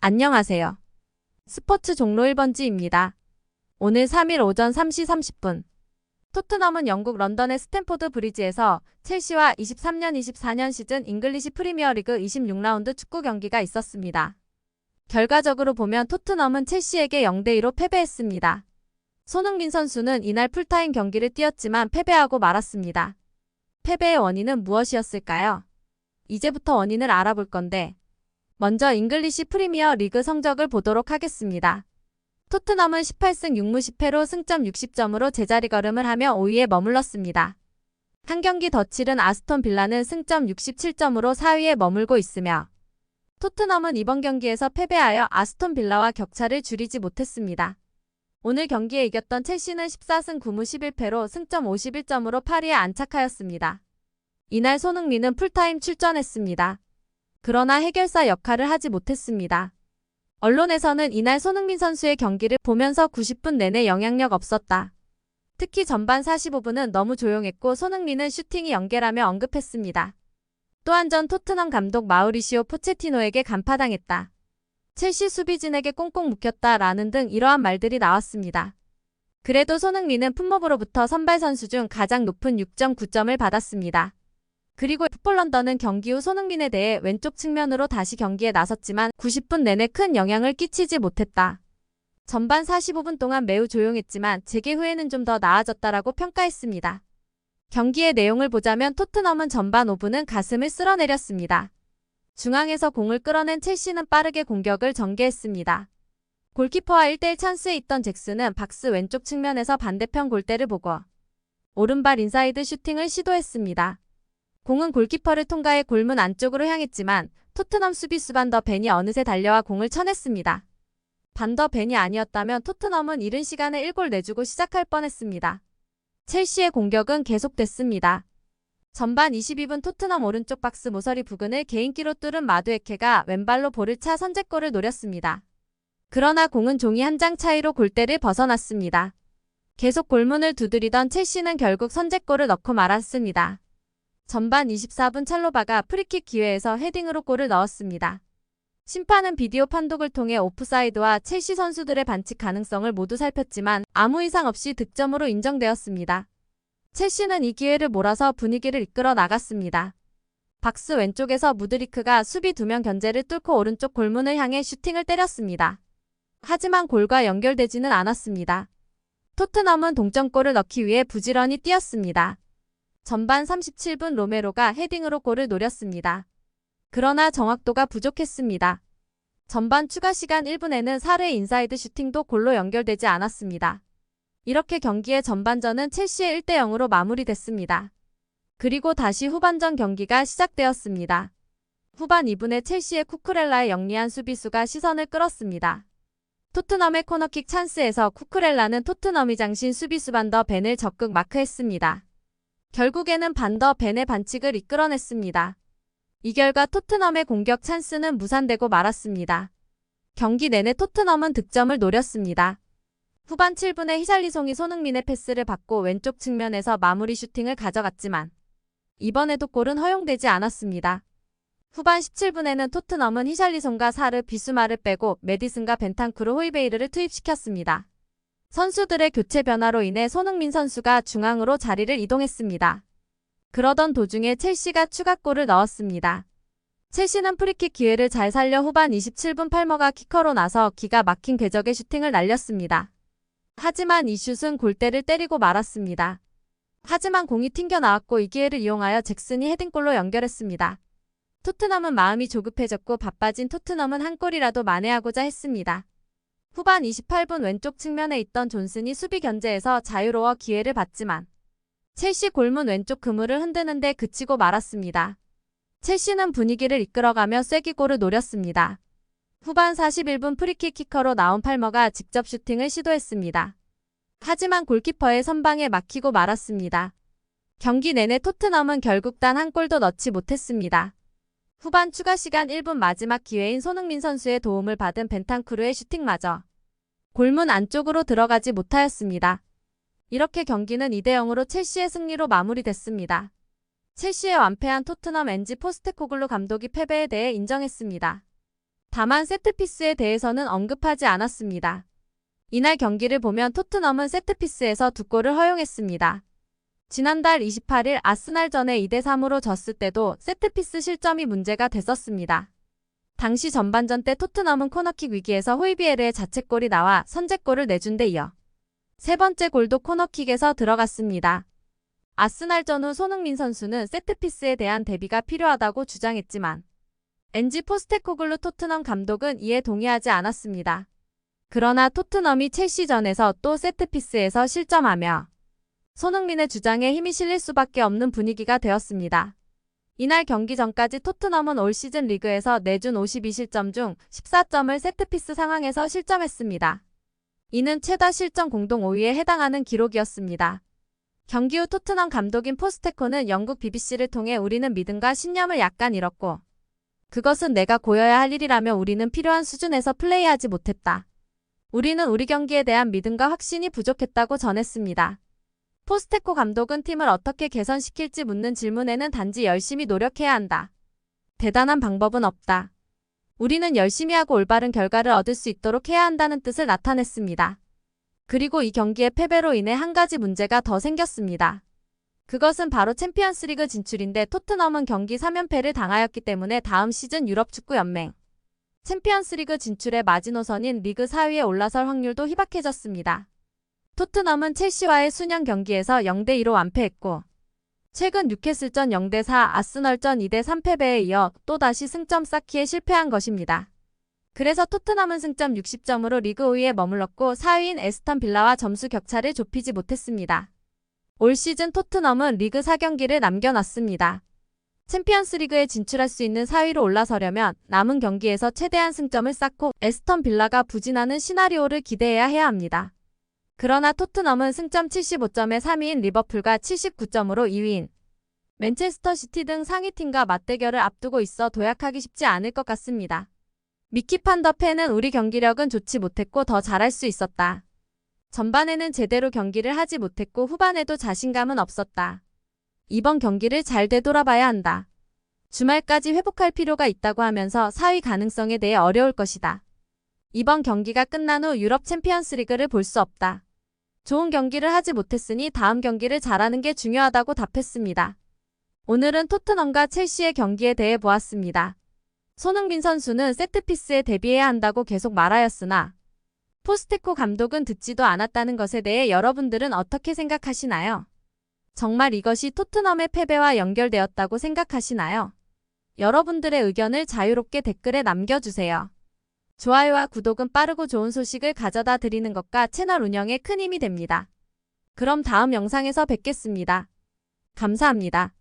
안녕하세요. 스포츠 종로 1번지입니다. 오늘 3일 오전 3시 30분. 토트넘은 영국 런던의 스탠포드 브리지에서 첼시와 23-24년 시즌 잉글리시 프리미어리그 26라운드 축구 경기가 있었습니다. 결과적으로 보면 토트넘은 첼시에게 0대2로 패배했습니다. 손흥민 선수는 이날 풀타임 경기를 뛰었지만 패배하고 말았습니다. 패배의 원인은 무엇이었을까요? 이제부터 원인을 알아볼 건데 먼저 잉글리시 프리미어 리그 성적을 보도록 하겠습니다. 토트넘은 18승 6무 10패로 승점 60점으로 제자리 걸음을 하며 5위에 머물렀습니다. 한 경기 더 치른 아스톤 빌라는 승점 67점으로 4위에 머물고 있으며 토트넘은 이번 경기에서 패배하여 아스톤 빌라와 격차를 줄이지 못했습니다. 오늘 경기에 이겼던 첼시는 14승 9무 11패로 승점 51점으로 8위에 안착하였습니다. 이날 손흥민은 풀타임 출전했습니다. 그러나 해결사 역할을 하지 못했습니다. 언론에서는 이날 손흥민 선수의 경기를 보면서 90분 내내 영향력 없었다. 특히 전반 45분은 너무 조용했고 손흥민은 슈팅이 연계라며 언급했습니다. 또한 전 토트넘 감독 마우리시오 포체티노에게 간파당했다. 첼시 수비진에게 꽁꽁 묶였다라는 등 이러한 말들이 나왔습니다. 그래도 손흥민은 품목으로부터 선발 선수 중 가장 높은 6.9점을 받았습니다. 그리고 풋볼 런던은 경기 후 손흥민에 대해 왼쪽 측면으로 다시 경기에 나섰지만 90분 내내 큰 영향을 끼치지 못했다. 전반 45분 동안 매우 조용했지만 재개 후에는 좀 더 나아졌다라고 평가했습니다. 경기의 내용을 보자면 토트넘은 전반 5분은 가슴을 쓸어내렸습니다. 중앙에서 공을 끌어낸 첼시는 빠르게 공격을 전개했습니다. 골키퍼와 1대1 찬스에 있던 잭슨은 박스 왼쪽 측면에서 반대편 골대를 보고 오른발 인사이드 슈팅을 시도했습니다. 공은 골키퍼를 통과해 골문 안쪽으로 향했지만 토트넘 수비수 반 더 벤이 어느새 달려와 공을 쳐냈습니다. 반 더 벤이 아니었다면 토트넘은 이른 시간에 1골 내주고 시작할 뻔했습니다. 첼시의 공격은 계속됐습니다. 전반 22분 토트넘 오른쪽 박스 모서리 부근을 개인기로 뚫은 마두에케가 왼발로 볼을 차 선제골을 노렸습니다. 그러나 공은 종이 한 장 차이로 골대를 벗어났습니다. 계속 골문을 두드리던 첼시는 결국 선제골을 넣고 말았습니다. 전반 24분 찰로바가 프리킥 기회에서 헤딩으로 골을 넣었습니다. 심판은 비디오 판독을 통해 오프사이드와 첼시 선수들의 반칙 가능성을 모두 살폈지만 아무 이상 없이 득점으로 인정되었습니다. 첼시는 이 기회를 몰아서 분위기를 이끌어 나갔습니다. 박스 왼쪽에서 무드리크가 수비 2명 견제를 뚫고 오른쪽 골문을 향해 슈팅을 때렸습니다. 하지만 골과 연결되지는 않았습니다. 토트넘은 동점골을 넣기 위해 부지런히 뛰었습니다. 전반 37분 로메로가 헤딩으로 골을 노렸습니다. 그러나 정확도가 부족했습니다. 전반 추가 시간 1분에는 사르의 인사이드 슈팅도 골로 연결되지 않았습니다. 이렇게 경기의 전반전은 첼시의 1대0으로 마무리됐습니다. 그리고 다시 후반전 경기가 시작되었습니다. 후반 2분에 첼시의 쿠쿠렐라의 영리한 수비수가 시선을 끌었습니다. 토트넘의 코너킥 찬스에서 쿠쿠렐라는 토트넘이 장신 수비수 반 더 벤을 적극 마크했습니다. 결국에는 반 더 벤의 반칙을 이끌어냈습니다. 이 결과 토트넘의 공격 찬스는 무산되고 말았습니다. 경기 내내 토트넘은 득점을 노렸습니다. 후반 7분에 히샬리송이 손흥민의 패스를 받고 왼쪽 측면에서 마무리 슈팅을 가져갔지만 이번에도 골은 허용되지 않았습니다. 후반 17분에는 토트넘은 히샬리송과 사르, 비수마를 빼고 메디슨과 벤탄쿠르 호이베이르를 투입시켰습니다. 선수들의 교체 변화로 인해 손흥민 선수가 중앙으로 자리를 이동했습니다. 그러던 도중에 첼시가 추가골을 넣었습니다. 첼시는 프리킥 기회를 잘 살려 후반 27분 팔머가 키커로 나서 기가 막힌 궤적의 슈팅을 날렸습니다. 하지만 이 슛은 골대를 때리고 말았습니다. 하지만 공이 튕겨 나왔고 이 기회를 이용하여 잭슨이 헤딩골로 연결했습니다. 토트넘은 마음이 조급해졌고 바빠진 토트넘은 한 골이라도 만회하고자 했습니다. 후반 28분 왼쪽 측면에 있던 존슨이 수비 견제에서 자유로워 기회를 받지만 첼시 골문 왼쪽 그물을 흔드는데 그치고 말았습니다. 첼시는 분위기를 이끌어가며 쐐기골을 노렸습니다. 후반 41분 프리킥 키커로 나온 팔머가 직접 슈팅을 시도했습니다. 하지만 골키퍼의 선방에 막히고 말았습니다. 경기 내내 토트넘은 결국 단 한 골도 넣지 못했습니다. 후반 추가 시간 1분 마지막 기회인 손흥민 선수의 도움을 받은 벤탄쿠르의 슈팅마저 골문 안쪽으로 들어가지 못하였습니다. 이렇게 경기는 2대0으로 첼시의 승리로 마무리됐습니다. 첼시의 완패한 토트넘 엔지 포스테코글루 감독이 패배에 대해 인정했습니다. 다만 세트피스에 대해서는 언급하지 않았습니다. 이날 경기를 보면 토트넘은 세트피스에서 2골을 허용했습니다. 지난달 28일 아스날전에 2대3으로 졌을 때도 세트피스 실점이 문제가 됐었습니다. 당시 전반전 때 토트넘은 코너킥 위기에서 호이비에르의 자책골이 나와 선제골을 내준 데 이어 세 번째 골도 코너킥에서 들어갔습니다. 아스날전 후 손흥민 선수는 세트피스에 대한 대비가 필요하다고 주장했지만 엔지 포스테코글루 토트넘 감독은 이에 동의하지 않았습니다. 그러나 토트넘이 첼시전에서 또 세트피스에서 실점하며 손흥민의 주장에 힘이 실릴 수밖에 없는 분위기가 되었습니다. 이날 경기 전까지 토트넘은 올 시즌 리그에서 내준 52실점 중 14점을 세트피스 상황에서 실점했습니다. 이는 최다 실점 공동 5위에 해당하는 기록이었습니다. 경기 후 토트넘 감독인 포스테코는 영국 BBC를 통해 우리는 믿음과 신념을 약간 잃었고 그것은 내가 고여야 할 일이라며 우리는 필요한 수준에서 플레이하지 못했다. 우리는 우리 경기에 대한 믿음과 확신이 부족했다고 전했습니다. 포스테코 감독은 팀을 어떻게 개선시킬지 묻는 질문에는 단지 열심히 노력해야 한다. 대단한 방법은 없다. 우리는 열심히 하고 올바른 결과를 얻을 수 있도록 해야 한다는 뜻을 나타냈습니다. 그리고 이 경기의 패배로 인해 한 가지 문제가 더 생겼습니다. 그것은 바로 챔피언스리그 진출인데 토트넘은 경기 3연패를 당하였기 때문에 다음 시즌 유럽축구연맹 챔피언스리그 진출의 마지노선인 리그 4위에 올라설 확률도 희박해졌습니다. 토트넘은 첼시와의 수년 경기에서 0대2로 완패했고 최근 뉴캐슬전 0대4, 아스널전 2대3 패배에 이어 또다시 승점 쌓기에 실패한 것입니다. 그래서 토트넘은 승점 60점으로 리그 5위에 머물렀고 4위인 에스턴 빌라와 점수 격차를 좁히지 못했습니다. 올 시즌 토트넘은 리그 4경기를 남겨놨습니다. 챔피언스리그에 진출할 수 있는 4위로 올라서려면 남은 경기에서 최대한 승점을 쌓고 에스턴 빌라가 부진하는 시나리오를 기대해야 해야 합니다. 그러나 토트넘은 승점 75점의 3위인 리버풀과 79점으로 2위인 맨체스터 시티 등 상위팀과 맞대결을 앞두고 있어 도약하기 쉽지 않을 것 같습니다. 미키 판 더 펜은 우리 경기력은 좋지 못했고 더 잘할 수 있었다. 전반에는 제대로 경기를 하지 못했고 후반에도 자신감은 없었다. 이번 경기를 잘 되돌아봐야 한다. 주말까지 회복할 필요가 있다고 하면서 4위 가능성에 대해 어려울 것이다. 이번 경기가 끝난 후 유럽 챔피언스리그를 볼 수 없다. 좋은 경기를 하지 못했으니 다음 경기를 잘하는 게 중요하다고 답했습니다. 오늘은 토트넘과 첼시의 경기에 대해 보았습니다. 손흥민 선수는 세트피스에 대비해야 한다고 계속 말하였으나 포스테코 감독은 듣지도 않았다는 것에 대해 여러분들은 어떻게 생각하시나요? 정말 이것이 토트넘의 패배와 연결되었다고 생각하시나요? 여러분들의 의견을 자유롭게 댓글에 남겨주세요. 좋아요와 구독은 빠르고 좋은 소식을 가져다 드리는 것과 채널 운영에 큰 힘이 됩니다. 그럼 다음 영상에서 뵙겠습니다. 감사합니다.